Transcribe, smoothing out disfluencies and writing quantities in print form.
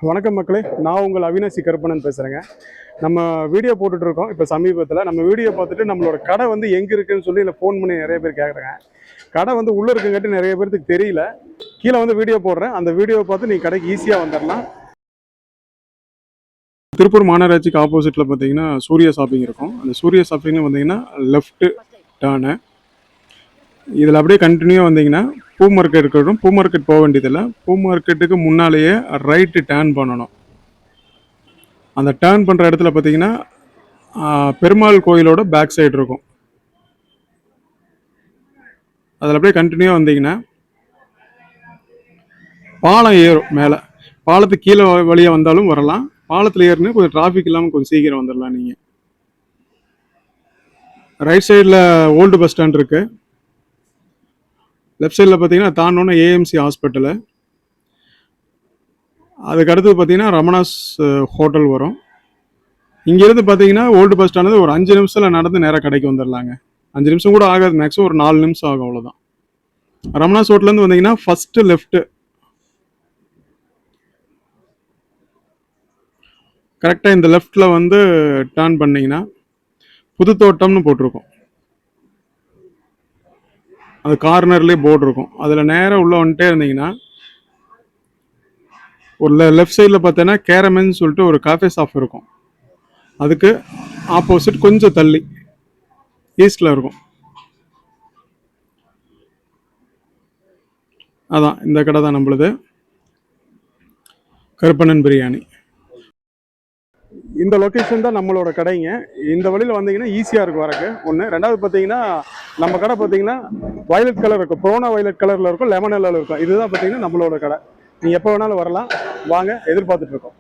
வணக்கம் மக்களே, நான் உங்கள் அவினாசி கருப்பணன் பேசுகிறேங்க. நம்ம வீடியோ போட்டுட்ருக்கோம். இப்போ சமீபத்தில் நம்ம வீடியோ பார்த்துட்டு நம்மளோட கடை வந்து எங்கே இருக்குதுன்னு சொல்லி இல்லை ஃபோன் பண்ணி நிறைய பேர் கேட்குறாங்க. கடை வந்து உள்ளே இருக்குங்காட்டி நிறைய பேருக்கு தெரியல. கீழே வந்து வீடியோ போடுறேன், அந்த வீடியோவை பார்த்து நீங்கள் கடைக்கு ஈஸியாக வந்துடலாம். திருப்பூர் மாநகராட்சிக்கு ஆப்போசிட்டில் பார்த்தீங்கன்னா சூர்யா ஷாப்பிங் இருக்கும். அந்த சூர்யா ஷாப்பிங்கில் பார்த்தீங்கன்னா லெஃப்ட்டு டேர்னு, இதில் அப்படியே கண்டினியூவாக வந்தீங்கன்னா பூ மார்க்கெட் இருக்கட்டும். பூ மார்க்கெட் போக வேண்டியதில்லை, பூ மார்க்கெட்டுக்கு முன்னாலேயே ரைட்டு டேர்ன் பண்ணணும். அந்த டேர்ன் பண்ணுற இடத்துல பார்த்தீங்கன்னா பெருமாள் கோயிலோட பேக் சைடு இருக்கும். அதில் அப்படியே கண்டினியூவாக வந்தீங்கன்னா பாலம் ஏறும். மேலே பாலத்துக்கு கீழே வழியாக வந்தாலும் வரலாம். பாலத்தில் ஏறினு கொஞ்சம் டிராஃபிக் இல்லாமல் கொஞ்சம் சீக்கிரம் வந்துடலாம். நீங்கள் ரைட் சைடில் ஓல்டு பஸ் ஸ்டாண்ட் இருக்குது. லெஃப்ட் சைடில் பார்த்தீங்கன்னா தாண்டோன்னா ஏஎம்சி ஹாஸ்பிட்டலு. அதுக்கு அடுத்து பார்த்தீங்கன்னா ரமணாஸ் ஹோட்டல் வரும். இங்கேருந்து பார்த்தீங்கன்னா ஓல்டு பஸ் ஸ்டாண்டு ஒரு 5 நிமிஷத்தில் நடந்து நேராக கடைக்கு வந்துடலாங்க. 5 நிமிஷம் கூட ஆகாது, மேக்ஸிமம் ஒரு 4 நிமிஷம் ஆகும், அவ்வளோதான். ரமணாஸ் ஹோட்டல்லேருந்து வந்தீங்கன்னா ஃபஸ்ட்டு லெஃப்ட்டு கரெக்டாக இந்த லெஃப்டில் வந்து டேர்ன் பண்ணிங்கன்னா புது தோட்டம்னு போட்டிருக்கோம். அது கார்னர்லேயே போர்டு இருக்கும். அதில் நேராக உள்ளே வந்துட்டே இருந்தீங்கன்னா ஒரு லெஃப்ட் சைடில் பார்த்தீங்கன்னா கேரமென்னு சொல்லிட்டு ஒரு காஃபே ஷாப் இருக்கும். அதுக்கு ஆப்போசிட் கொஞ்சம் தள்ளி ஈஸ்டில் இருக்கும். அதான் இந்த கடை தான் நம்மளுது, கருப்பண்ணன் பிரியாணி. இந்த லொக்கேஷன் தான் நம்மளோட கடைங்க. இந்த வழியில் வந்தீங்கன்னா ஈஸியாக இருக்கும் வரக்கு. ஒன்று. ரெண்டாவது பார்த்தீங்கன்னா நம்ம கடை பார்த்தீங்கன்னா வயலட் கலர் இருக்கும், ப்ரோனா வயலட் கலரில் இருக்கும், லெமன் எல்லாம் இருக்கும். இதுதான் பார்த்தீங்கன்னா நம்மளோட கடை. நீங்கள் எப்போ வேணாலும் வரலாம், வாங்க, எதிர்பார்த்துட்ருக்கோம்.